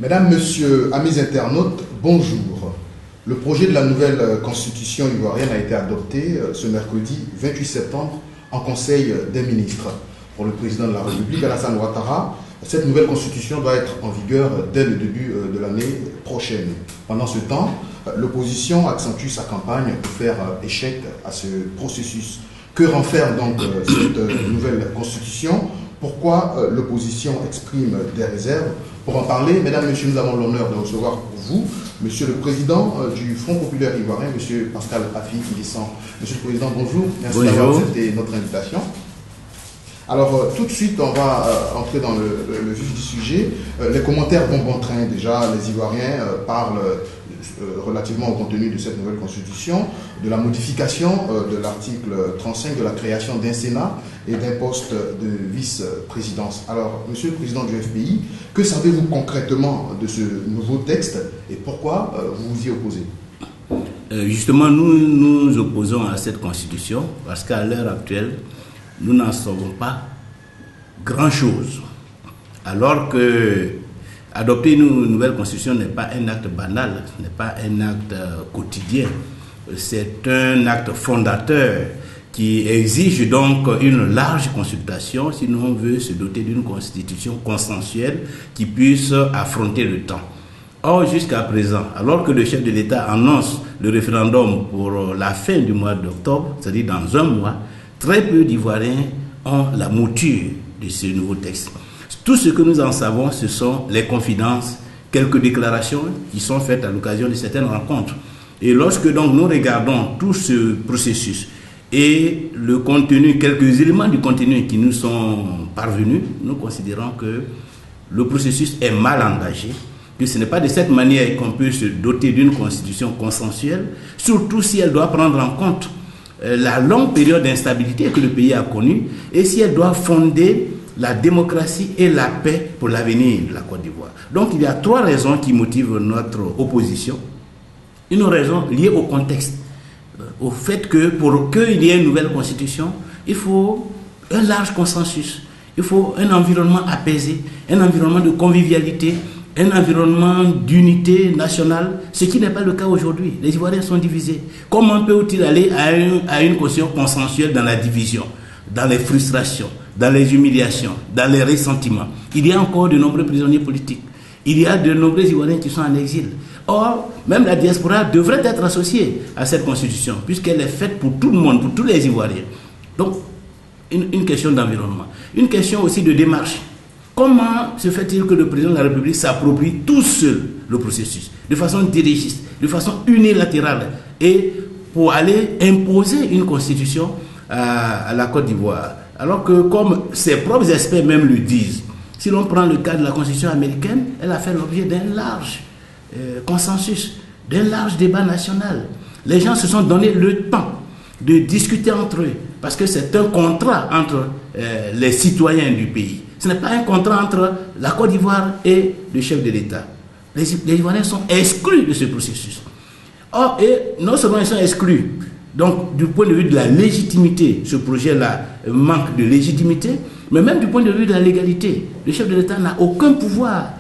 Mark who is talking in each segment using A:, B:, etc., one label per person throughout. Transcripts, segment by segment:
A: Mesdames, Messieurs, amis internautes, bonjour. Le projet de la nouvelle constitution ivoirienne a été adopté ce mercredi 28 septembre en Conseil des ministres. Pour le président de la République, Alassane Ouattara, cette nouvelle constitution doit être en vigueur dès le début de l'année prochaine. Pendant ce temps, l'opposition accentue sa campagne pour faire échec à ce processus. Que renferme donc cette nouvelle constitution? Pourquoi l'opposition exprime des réserves? Pour en parler, mesdames, messieurs, nous avons l'honneur de recevoir pour vous monsieur le président du Front populaire ivoirien, monsieur Pascal Affi Ilissant. Monsieur le président, bonjour. Merci d'avoir accepté notre invitation. Alors, tout de suite, on va entrer dans le vif du sujet. Les commentaires vont bon train déjà. Les Ivoiriens parlent relativement au contenu de cette nouvelle constitution, de la modification de l'article 35, de la création d'un Sénat et d'un poste de vice-présidence. Alors, monsieur le président du FPI, que savez-vous concrètement de ce nouveau texte et pourquoi vous vous y opposez?
B: Justement, nous nous opposons à cette constitution parce qu'à l'heure actuelle, nous n'en savons pas grand-chose. Alors que adopter une nouvelle constitution n'est pas un acte banal, ce n'est pas un acte quotidien. C'est un acte fondateur qui exige donc une large consultation si l'on veut se doter d'une constitution consensuelle qui puisse affronter le temps. Or, jusqu'à présent, alors que le chef de l'État annonce le référendum pour la fin du mois d'octobre, c'est-à-dire dans un mois, très peu d'Ivoiriens ont la mouture de ce nouveau texte. Tout ce que nous en savons, ce sont les confidences, quelques déclarations qui sont faites à l'occasion de certaines rencontres. Et lorsque donc nous regardons tout ce processus et le contenu, quelques éléments du contenu qui nous sont parvenus, nous considérons que le processus est mal engagé, que ce n'est pas de cette manière qu'on peut se doter d'une constitution consensuelle, surtout si elle doit prendre en compte la longue période d'instabilité que le pays a connue et si elle doit fonder la démocratie et la paix pour l'avenir de la Côte d'Ivoire. Donc il y a trois raisons qui motivent notre opposition. Une raison liée au contexte, au fait que pour qu'il y ait une nouvelle constitution, il faut un large consensus, il faut un environnement apaisé, un environnement de convivialité, un environnement d'unité nationale, ce qui n'est pas le cas aujourd'hui. Les Ivoiriens sont divisés. Comment peut-il aller à une constitution consensuelle dans la division, dans les frustrations, dans les humiliations, dans les ressentiments? Il y a encore de nombreux prisonniers politiques. Il y a de nombreux Ivoiriens qui sont en exil. Or, même la diaspora devrait être associée à cette constitution, puisqu'elle est faite pour tout le monde, pour tous les Ivoiriens. Donc, une question d'environnement. Une question aussi de démarche. Comment se fait-il que le président de la République s'approprie tout seul le processus, de façon dirigiste, de façon unilatérale, et pour aller imposer une constitution à la Côte d'Ivoire? Alors que, comme ses propres experts même le disent, si l'on prend le cas de la constitution américaine, elle a fait l'objet d'un large consensus, d'un large débat national. Les gens se sont donné le temps de discuter entre eux, parce que c'est un contrat entre les citoyens du pays. Ce n'est pas un contrat entre la Côte d'Ivoire et le chef de l'État. Les Ivoiriens sont exclus de ce processus. Or, et non seulement ils sont exclus, donc du point de vue de la légitimité, ce projet-là manque de légitimité, mais même du point de vue de la légalité. Le chef de l'État n'a aucun pouvoir.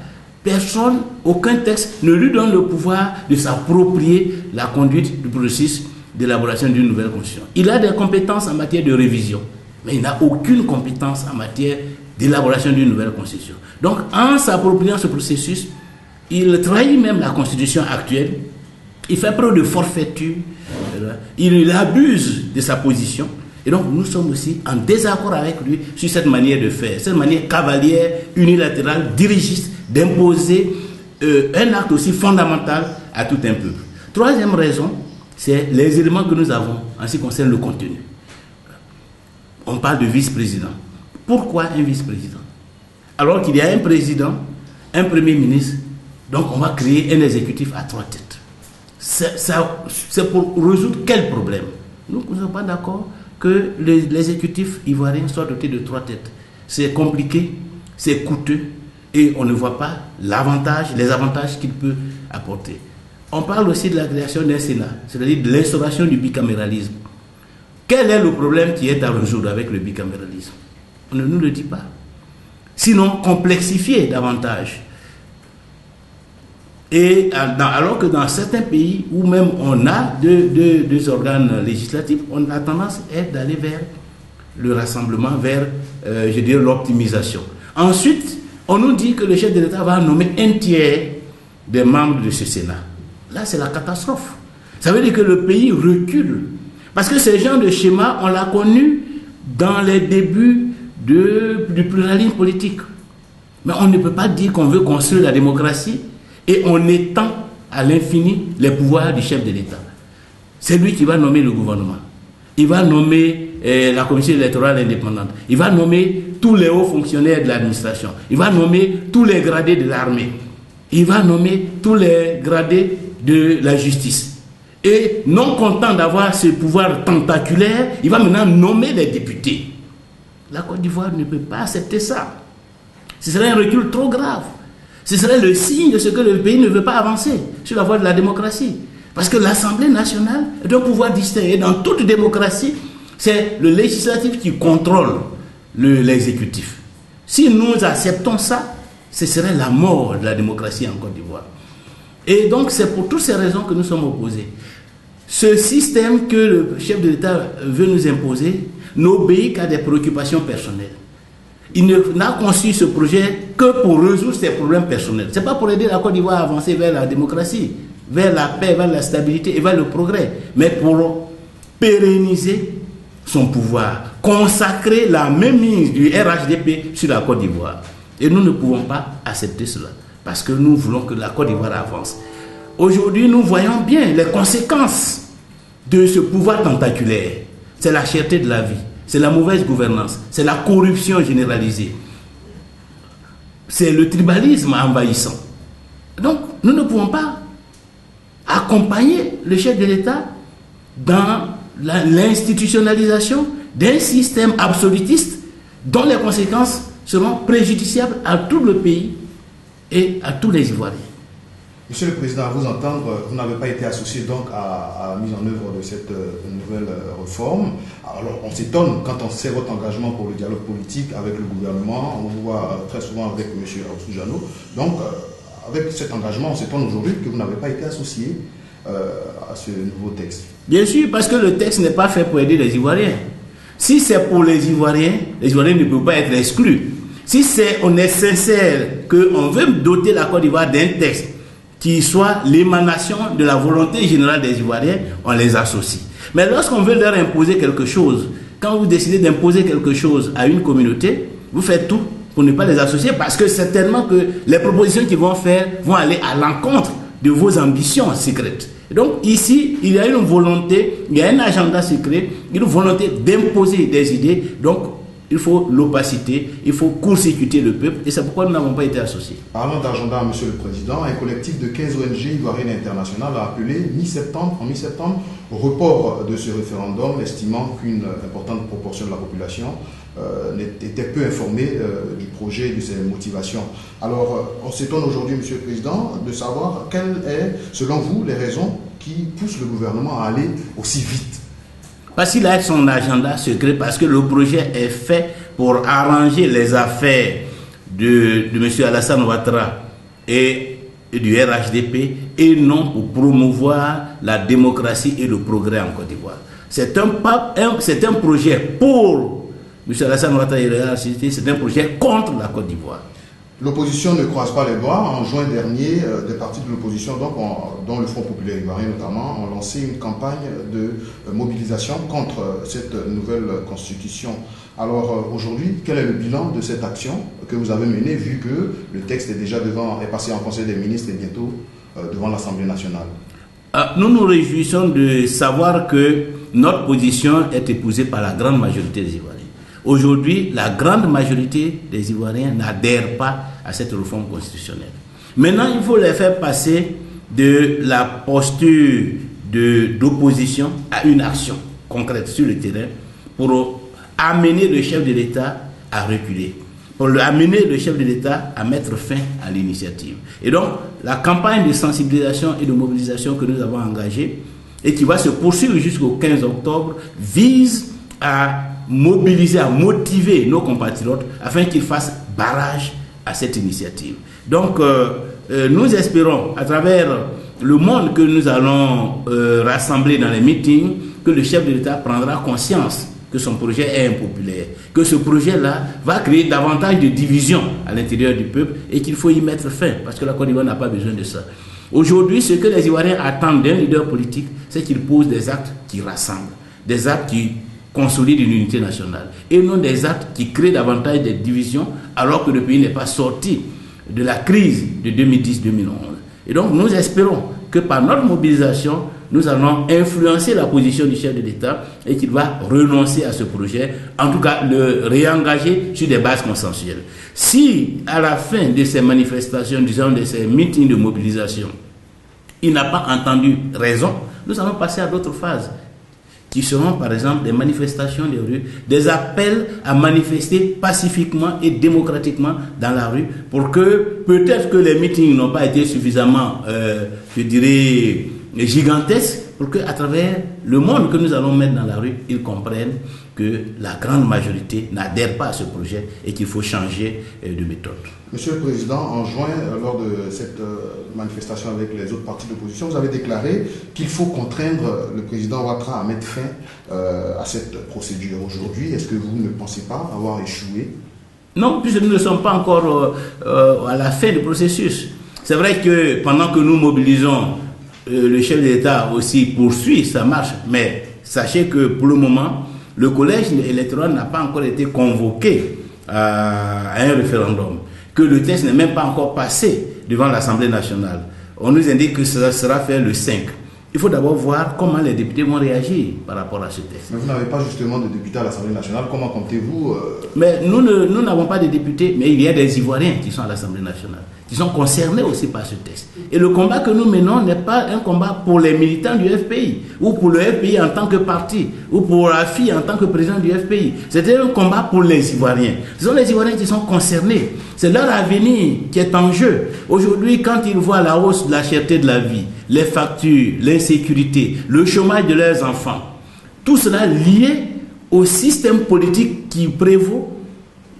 B: Personne, aucun texte ne lui donne le pouvoir de s'approprier la conduite du processus d'élaboration d'une nouvelle constitution. Il a des compétences en matière de révision, mais il n'a aucune compétence en matière d'élaboration d'une nouvelle constitution. Donc, en s'appropriant ce processus, il trahit même la constitution actuelle, il fait preuve de forfaiture, il abuse de sa position, et donc nous sommes aussi en désaccord avec lui sur cette manière de faire, cette manière cavalière, unilatérale, dirigiste, d'imposer un acte aussi fondamental à tout un peuple. Troisième raison, c'est les éléments que nous avons en ce qui concerne le contenu. On parle de vice-président. Pourquoi un vice-président? Alors qu'il y a un président, un premier ministre, donc on va créer un exécutif à trois têtes. C'est pour résoudre quel problème? Nous ne sommes pas d'accord que l'exécutif ivoirien soit doté de trois têtes. C'est compliqué, c'est coûteux et on ne voit pas les avantages qu'il peut apporter. On parle aussi de la création d'un Sénat, c'est-à-dire de l'instauration du bicaméralisme. Quel est le problème qui est à résoudre avec le bicaméralisme? On ne nous le dit pas. Sinon, complexifier davantage Alors que dans certains pays où même on a deux organes législatifs, la tendance est d'aller vers le rassemblement, vers, je dirais, l'optimisation. Ensuite, on nous dit que le chef de l'État va nommer un tiers des membres de ce Sénat. Là, c'est la catastrophe. Ça veut dire que le pays recule. Parce que ce genre de schéma, on l'a connu dans les débuts du pluralisme politique. Mais on ne peut pas dire qu'on veut construire la démocratie et on étend à l'infini les pouvoirs du chef de l'État. C'est lui qui va nommer le gouvernement. Il va nommer la commission électorale indépendante. Il va nommer tous les hauts fonctionnaires de l'administration. Il va nommer tous les gradés de l'armée. Il va nommer tous les gradés de la justice. Et non content d'avoir ce pouvoir tentaculaire, il va maintenant nommer les députés. La Côte d'Ivoire ne peut pas accepter ça. Ce serait un recul trop grave. Ce serait le signe de ce que le pays ne veut pas avancer sur la voie de la démocratie. Parce que l'Assemblée nationale est un pouvoir distinct. Et dans toute démocratie, c'est le législatif qui contrôle l'exécutif. Si nous acceptons ça, ce serait la mort de la démocratie en Côte d'Ivoire. Et donc, c'est pour toutes ces raisons que nous sommes opposés. Ce système que le chef de l'État veut nous imposer n'obéit qu'à des préoccupations personnelles. Il n'a conçu ce projet que pour résoudre ses problèmes personnels. Ce n'est pas pour aider la Côte d'Ivoire à avancer vers la démocratie, vers la paix, vers la stabilité et vers le progrès, mais pour pérenniser son pouvoir, consacrer la mainmise du RHDP sur la Côte d'Ivoire. Et nous ne pouvons pas accepter cela, parce que nous voulons que la Côte d'Ivoire avance. Aujourd'hui, nous voyons bien les conséquences de ce pouvoir tentaculaire. C'est la cherté de la vie, c'est la mauvaise gouvernance, c'est la corruption généralisée, c'est le tribalisme envahissant. Donc, nous ne pouvons pas accompagner le chef de l'État dans l'institutionnalisation d'un système absolutiste dont les conséquences seront préjudiciables à tout le pays et à tous les Ivoiriens.
A: Monsieur le Président, à vous entendre, vous n'avez pas été associé donc à la mise en œuvre de cette nouvelle réforme. Alors on s'étonne quand on sait votre engagement pour le dialogue politique avec le gouvernement, on vous voit très souvent avec M. Aoussoujano. Donc avec cet engagement, on s'étonne aujourd'hui que vous n'avez pas été associé à ce nouveau texte. Bien sûr, parce que le texte n'est pas fait pour aider les Ivoiriens. Si c'est pour les Ivoiriens ne peuvent pas être exclus. Si on est sincère qu'on veut doter la Côte d'Ivoire d'un texte qui soit l'émanation de la volonté générale des Ivoiriens, on les associe. Mais lorsqu'on veut leur imposer quelque chose, quand vous décidez d'imposer quelque chose à une communauté, vous faites tout pour ne pas les associer, parce que certainement que les propositions qu'ils vont faire vont aller à l'encontre de vos ambitions secrètes. Et donc ici, il y a une volonté, il y a un agenda secret, une volonté d'imposer des idées. Donc il faut l'opacité, il faut court-circuiter le peuple, et c'est pourquoi nous n'avons pas été associés. Parlant d'agenda, Monsieur le Président, un collectif de 15 ONG ivoiriennes internationales a appelé en mi-septembre au report de ce référendum, estimant qu'une importante proportion de la population était peu informée du projet et de ses motivations. Alors, on s'étonne aujourd'hui, Monsieur le Président, de savoir quelles sont, selon vous, les raisons qui poussent le gouvernement à aller aussi vite. Parce qu'il a son agenda secret, parce que le projet est fait pour arranger les affaires de M. Alassane Ouattara et du RHDP, et non pour promouvoir la démocratie et le progrès en Côte d'Ivoire. C'est un projet pour M. Alassane Ouattara et le RHDP, c'est un projet contre la Côte d'Ivoire. L'opposition ne croise pas les doigts. En juin dernier, des partis de l'opposition, dont le Front populaire ivoirien notamment, ont lancé une campagne de mobilisation contre cette nouvelle constitution. Alors aujourd'hui, quel est le bilan de cette action que vous avez menée, vu que le texte est passé en Conseil des ministres et bientôt devant l'Assemblée nationale? Nous nous réjouissons de savoir que notre position est épousée par la grande majorité des Ivoiriens. Aujourd'hui, la grande majorité des Ivoiriens n'adhèrent pas à cette réforme constitutionnelle. Maintenant, il faut les faire passer de la posture d'opposition à une action concrète sur le terrain pour amener le chef de l'État à reculer, pour amener le chef de l'État à mettre fin à l'initiative. Et donc, la campagne de sensibilisation et de mobilisation que nous avons engagée et qui va se poursuivre jusqu'au 15 octobre vise à mobiliser, à motiver nos compatriotes afin qu'ils fassent barrage à cette initiative. Donc,
B: nous espérons, à travers le monde que nous allons rassembler dans les meetings, que le chef de l'État prendra conscience que son projet est impopulaire, que ce projet-là va créer davantage de divisions à l'intérieur du peuple et qu'il faut y mettre fin, parce que la Côte d'Ivoire n'a pas besoin de ça. Aujourd'hui, ce que les Ivoiriens attendent d'un leader politique, c'est qu'il pose des actes qui rassemblent, des actes qui consolident une unité nationale, et non des actes qui créent davantage de divisions, alors que le pays n'est pas sorti de la crise de 2010-2011. Et donc, nous espérons que par notre mobilisation, nous allons influencer la position du chef de l'État et qu'il va renoncer à ce projet, en tout cas le réengager sur des bases consensuelles. Si à la fin de ces manifestations, disons de ces meetings de mobilisation, il n'a pas entendu raison, nous allons passer à d'autres phases qui seront par exemple des manifestations des rues, des appels à manifester pacifiquement et démocratiquement dans la rue, pour que peut-être que les meetings n'ont pas été suffisamment, je dirais, gigantesques, pour qu'à travers le monde que nous allons mettre dans la rue, ils comprennent que la grande majorité n'adhère pas à ce projet et qu'il faut changer de méthode.
A: Monsieur le Président, en juin, lors de cette manifestation avec les autres partis d'opposition, vous avez déclaré qu'il faut contraindre le président Ouattara à mettre fin à cette procédure. Aujourd'hui, est-ce que vous ne pensez pas avoir échoué?
B: Non, puisque nous ne sommes pas encore à la fin du processus. C'est vrai que pendant que nous mobilisons, le chef de l'État aussi poursuit sa marche, mais sachez que pour le moment, le collège électoral n'a pas encore été convoqué à un référendum, que le texte n'est même pas encore passé devant l'Assemblée nationale. On nous indique que cela sera fait le 5. Il faut d'abord voir comment les députés vont réagir par rapport à ce texte.
A: Mais vous n'avez pas justement de députés à l'Assemblée nationale. Comment comptez-vous
B: Mais nous n'avons pas de députés, mais il y a des Ivoiriens qui sont à l'Assemblée nationale, qui sont concernés aussi par ce texte. Et le combat que nous menons n'est pas un combat pour les militants du FPI, ou pour le FPI en tant que parti, ou pour Rafi en tant que président du FPI. C'était un combat pour les Ivoiriens. Ce sont les Ivoiriens qui sont concernés. C'est leur avenir qui est en jeu. Aujourd'hui, quand ils voient la hausse de la cherté de la vie, les factures, l'insécurité, le chômage de leurs enfants, tout cela lié au système politique qui prévaut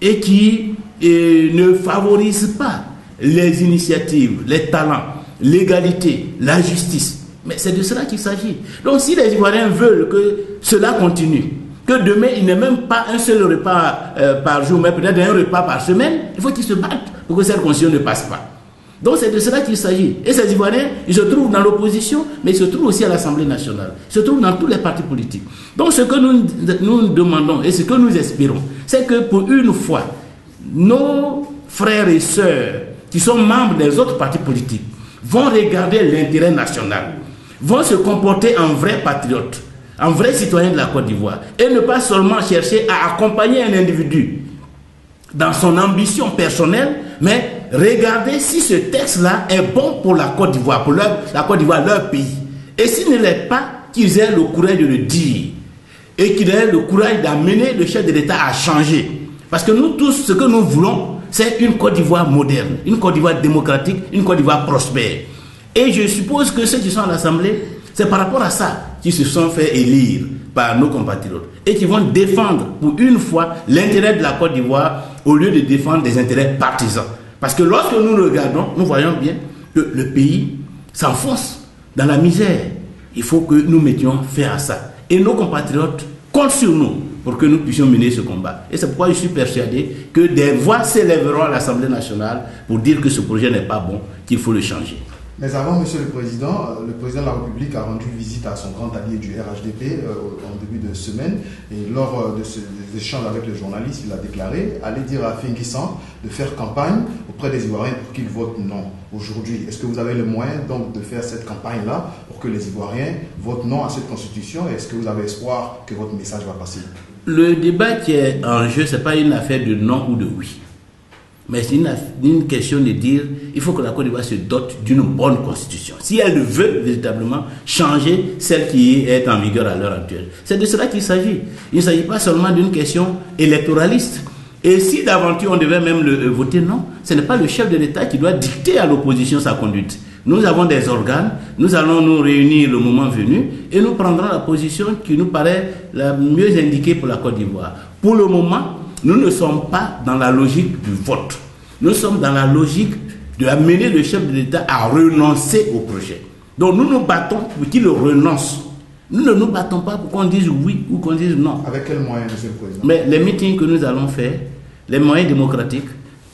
B: et qui ne favorise pas les initiatives, les talents, l'égalité, la justice. Mais c'est de cela qu'il s'agit. Donc si les Ivoiriens veulent que cela continue, que demain il n'y ait même pas un seul repas par jour, mais peut-être un repas par semaine, il faut qu'ils se battent pour que cette constitution ne passe pas. Donc c'est de cela qu'il s'agit. Et ces Ivoiriens, ils se trouvent dans l'opposition, mais ils se trouvent aussi à l'Assemblée nationale. Ils se trouvent dans tous les partis politiques. Donc ce que nous demandons et ce que nous espérons, c'est que pour une fois, nos frères et sœurs qui sont membres des autres partis politiques vont regarder l'intérêt national, vont se comporter en vrais patriotes, en vrais citoyens de la Côte d'Ivoire, et ne pas seulement chercher à accompagner un individu dans son ambition personnelle, mais regarder si ce texte-là est bon pour la Côte d'Ivoire, pour la Côte d'Ivoire, leur pays. Et s'il ne l'est pas, qu'ils aient le courage de le dire, et qu'ils aient le courage d'amener le chef de l'État à changer. Parce que nous tous, ce que nous voulons, c'est une Côte d'Ivoire moderne, une Côte d'Ivoire démocratique, une Côte d'Ivoire prospère. Et je suppose que ceux qui sont à l'Assemblée, c'est par rapport à ça qu'ils se sont fait élire par nos compatriotes et qui vont défendre pour une fois l'intérêt de la Côte d'Ivoire au lieu de défendre des intérêts partisans. Parce que lorsque nous regardons, nous voyons bien que le pays s'enfonce dans la misère. Il faut que nous mettions fin à ça. Et nos compatriotes comptent sur nous pour que nous puissions mener ce combat. Et c'est pourquoi je suis persuadé que des voix s'élèveront à l'Assemblée nationale pour dire que ce projet n'est pas bon, qu'il faut le changer.
A: Mais avant, Monsieur le Président de la République a rendu visite à son grand allié du RHDP en début de semaine. Et lors de ces échanges avec les journalistes, il a déclaré aller dire à Finguissan de faire campagne auprès des Ivoiriens pour qu'ils votent non. Aujourd'hui, est-ce que vous avez le moyen donc de faire cette campagne-là pour que les Ivoiriens votent non à cette constitution? Et est-ce que vous avez espoir que votre message va passer? Le débat qui est en jeu, ce n'est pas une affaire de non ou de oui. Mais c'est une question de dire il faut que la Côte d'Ivoire se dote d'une bonne constitution. Si elle veut véritablement changer celle qui est en vigueur à l'heure actuelle. C'est de cela qu'il s'agit. Il ne s'agit pas seulement d'une question électoraliste. Et si d'aventure on devait même voter non, ce n'est pas le chef de l'État qui doit dicter à l'opposition sa conduite. Nous avons des organes, nous allons nous réunir le moment venu et nous prendrons la position qui nous paraît la mieux indiquée pour la Côte d'Ivoire. Pour le moment, nous ne sommes pas dans la logique du vote. Nous sommes dans la logique
B: d'amener le chef de l'État à renoncer au projet. Donc nous nous battons pour qu'il renonce. Nous ne nous battons pas pour qu'on dise oui ou qu'on dise non.
A: Avec quels moyens, Monsieur le Président?
B: Mais les meetings que nous allons faire, les moyens démocratiques,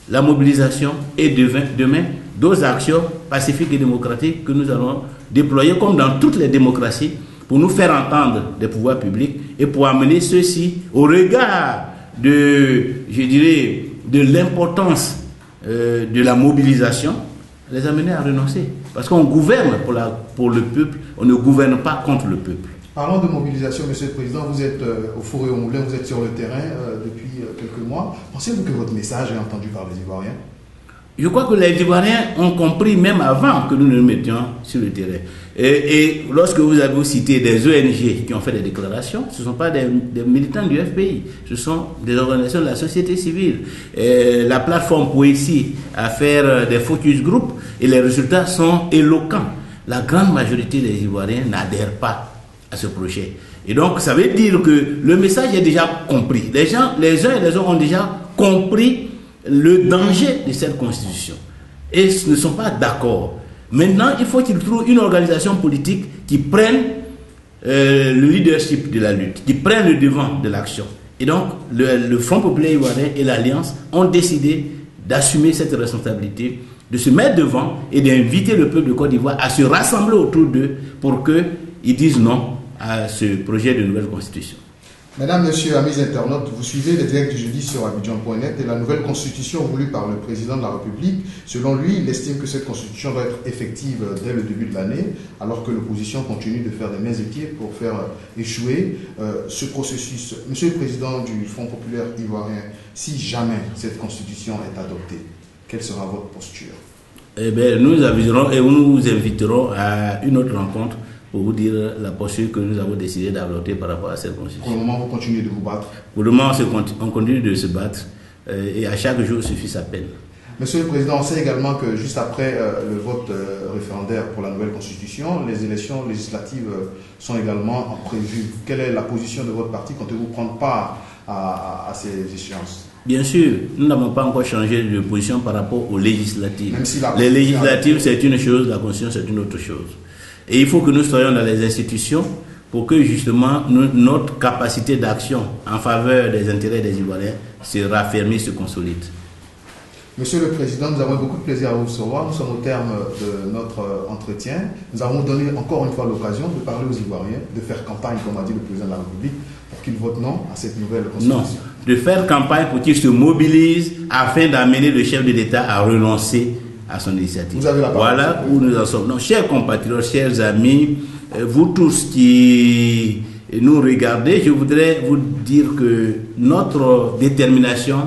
B: la mobilisation et demain, d'autres actions pacifiques et démocratiques que nous allons déployer comme dans toutes les démocraties pour nous faire entendre des pouvoirs publics et pour amener ceux-ci au regard de, je dirais, de l'importance de la mobilisation, les amener à renoncer. Parce qu'on gouverne pour le peuple, on ne gouverne pas contre le peuple.
A: Parlons de mobilisation, Monsieur le Président, vous êtes au four et au moulin, vous êtes sur le terrain depuis quelques mois. Pensez-vous que votre message est entendu par les Ivoiriens?
B: Je crois que les Ivoiriens ont compris même avant que nous nous mettions sur le terrain. Et lorsque vous avez cité des ONG qui ont fait des déclarations, ce ne sont pas des militants du FPI, ce sont des organisations de la société civile. La plateforme Poésie a fait des focus group et les résultats sont éloquents. La grande majorité des Ivoiriens n'adhèrent pas à ce projet. Et donc, ça veut dire que le message est déjà compris. Les uns et les autres ont déjà compris le danger de cette constitution et ne sont pas d'accord. Maintenant, il faut qu'ils trouvent une organisation politique qui prenne le leadership de la lutte, qui prenne le devant de l'action. Et donc, le Front populaire ivoirien et l'Alliance ont décidé d'assumer cette responsabilité, de se mettre devant et d'inviter le peuple de Côte d'Ivoire à se rassembler autour d'eux pour qu'ils disent non à ce projet de nouvelle constitution.
A: Mesdames, Messieurs, amis internautes, vous suivez les directs du jeudi sur Abidjan.net et la nouvelle constitution voulue par le président de la République. Selon lui, il estime que cette constitution doit être effective dès le début de l'année, alors que l'opposition continue de faire des mains et pieds pour faire échouer ce processus. Monsieur le Président du Front populaire ivoirien, si jamais cette constitution est adoptée, quelle sera votre posture?
B: Eh bien, nous aviserons et nous vous inviterons à une autre rencontre pour vous dire la posture que nous avons décidé d'adopter par rapport à cette constitution.
A: Pour le moment, vous continuez de vous battre?
B: Pour le moment, on continue de se battre et à chaque jour suffit sa peine.
A: Monsieur le Président, on sait également que juste après le vote référendaire pour la nouvelle constitution, les élections législatives sont également prévues. Quelle est la position de votre parti? Comptez-vous prendre part à ces échéances? Bien
B: sûr, nous n'avons pas encore changé de position par rapport aux législatives. Les législatives, c'est une chose, la constitution, c'est une autre chose. Et il faut que nous soyons dans les institutions pour que justement notre capacité d'action en faveur des intérêts des Ivoiriens se raffermisse, se consolide.
A: Monsieur le Président, nous avons beaucoup de plaisir à vous recevoir. Nous sommes au terme de notre entretien. Nous avons donné encore une fois l'occasion de parler aux Ivoiriens, de faire campagne, comme a dit le Président de la République, pour qu'ils votent non à cette nouvelle constitution.
B: Non, de faire campagne pour qu'ils se mobilisent afin d'amener le chef de l'État à renoncer à son initiative.
A: Vous avez la parole.
B: Voilà où nous en sommes. Donc, chers compatriotes, chers amis, vous tous qui nous regardez, je voudrais vous dire que notre détermination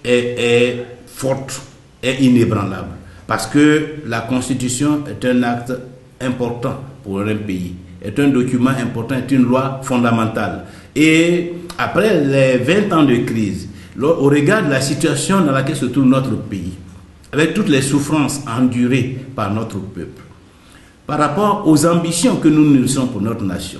B: est forte et inébranlable. Parce que la Constitution est un acte important pour un pays, est un document important, est une loi fondamentale. Et après les 20 ans de crise, au regard de la situation dans laquelle se trouve notre pays, avec toutes les souffrances endurées par notre peuple, par rapport aux ambitions que nous nourrissons pour notre nation,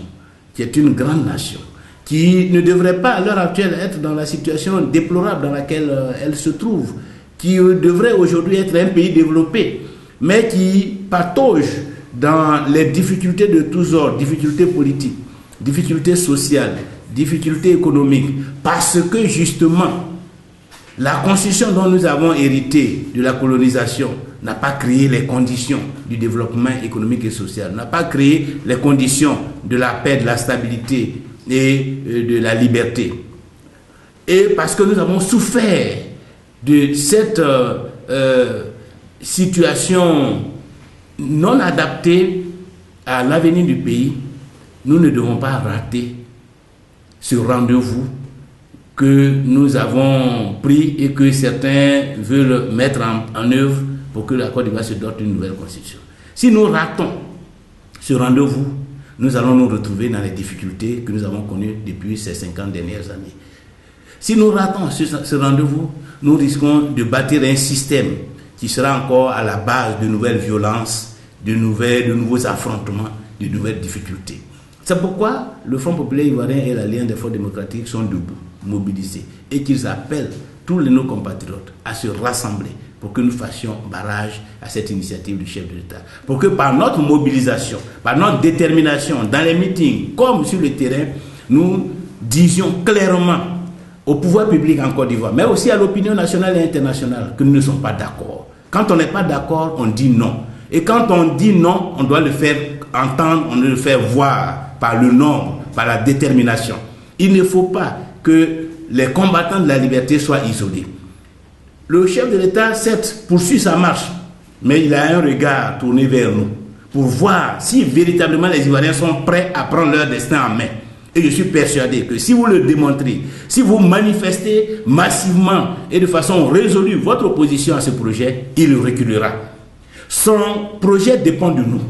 B: qui est une grande nation, qui ne devrait pas à l'heure actuelle être dans la situation déplorable dans laquelle elle se trouve, qui devrait aujourd'hui être un pays développé, mais qui patauge dans les difficultés de tous ordres, difficultés politiques, difficultés sociales, difficultés économiques, parce que justement, la constitution dont nous avons hérité de la colonisation n'a pas créé les conditions du développement économique et social, n'a pas créé les conditions de la paix, de la stabilité et de la liberté. Et parce que nous avons souffert de cette situation non adaptée à l'avenir du pays, nous ne devons pas rater ce rendez-vous que nous avons pris et que certains veulent mettre en œuvre pour que la Côte d'Ivoire se dote d'une nouvelle constitution. Si nous ratons ce rendez-vous, nous allons nous retrouver dans les difficultés que nous avons connues depuis ces 50 dernières années. Si nous ratons ce rendez-vous, nous risquons de bâtir un système qui sera encore à la base de nouvelles violences, de nouveaux affrontements, de nouvelles difficultés. C'est pourquoi le Front populaire ivoirien et l'Alliance des forces démocratiques sont debout, mobilisés, et qu'ils appellent tous nos compatriotes à se rassembler pour que nous fassions barrage à cette initiative du chef de l'État. Pour que par notre mobilisation, par notre détermination, dans les meetings comme sur le terrain, nous disions clairement au pouvoir public en Côte d'Ivoire, mais aussi à l'opinion nationale et internationale, que nous ne sommes pas d'accord. Quand on n'est pas d'accord, on dit non. Et quand on dit non, on doit le faire entendre, on doit le faire voir par le nombre, par la détermination. Il ne faut pas que les combattants de la liberté soient isolés. Le chef de l'État, certes, poursuit sa marche, mais il a un regard tourné vers nous pour voir si véritablement les Ivoiriens sont prêts à prendre leur destin en main. Et je suis persuadé que si vous le démontrez, si vous manifestez massivement et de façon résolue votre opposition à ce projet, il reculera. Son projet dépend de nous.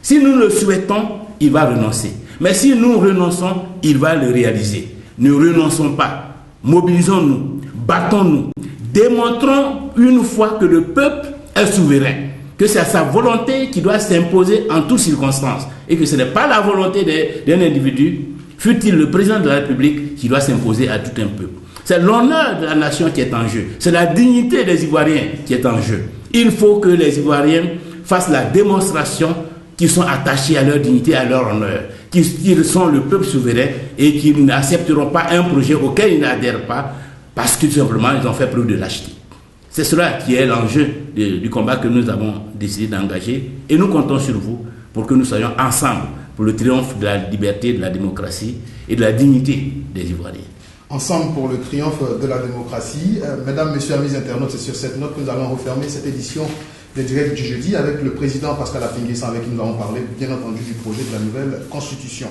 B: Si nous le souhaitons, il va renoncer. Mais si nous renonçons, il va le réaliser. Ne renonçons pas. Mobilisons-nous, battons-nous, démontrons une fois que le peuple est souverain, que c'est à sa volonté qui doit s'imposer en toutes circonstances et que ce n'est pas la volonté d'un individu, fût-il le président de la République, qui doit s'imposer à tout un peuple. C'est l'honneur de la nation qui est en jeu, c'est la dignité des Ivoiriens qui est en jeu. Il faut que les Ivoiriens fassent la démonstration qu'ils sont attachés à leur dignité, à leur honneur, qu'ils sont le peuple souverain et qu'ils n'accepteront pas un projet auquel ils n'adhèrent pas parce que tout simplement ils ont fait preuve de lâcheté. C'est cela qui est l'enjeu du combat que nous avons décidé d'engager et nous comptons sur vous pour que nous soyons ensemble pour le triomphe de la liberté, de la démocratie et de la dignité des Ivoiriens.
A: Ensemble pour le triomphe de la démocratie. Mesdames, Messieurs, amis internautes, c'est sur cette note que nous allons refermer cette édition des directs du jeudi avec le président Pascal Afingis, avec qui nous avons parlé, bien entendu, du projet de la nouvelle Constitution.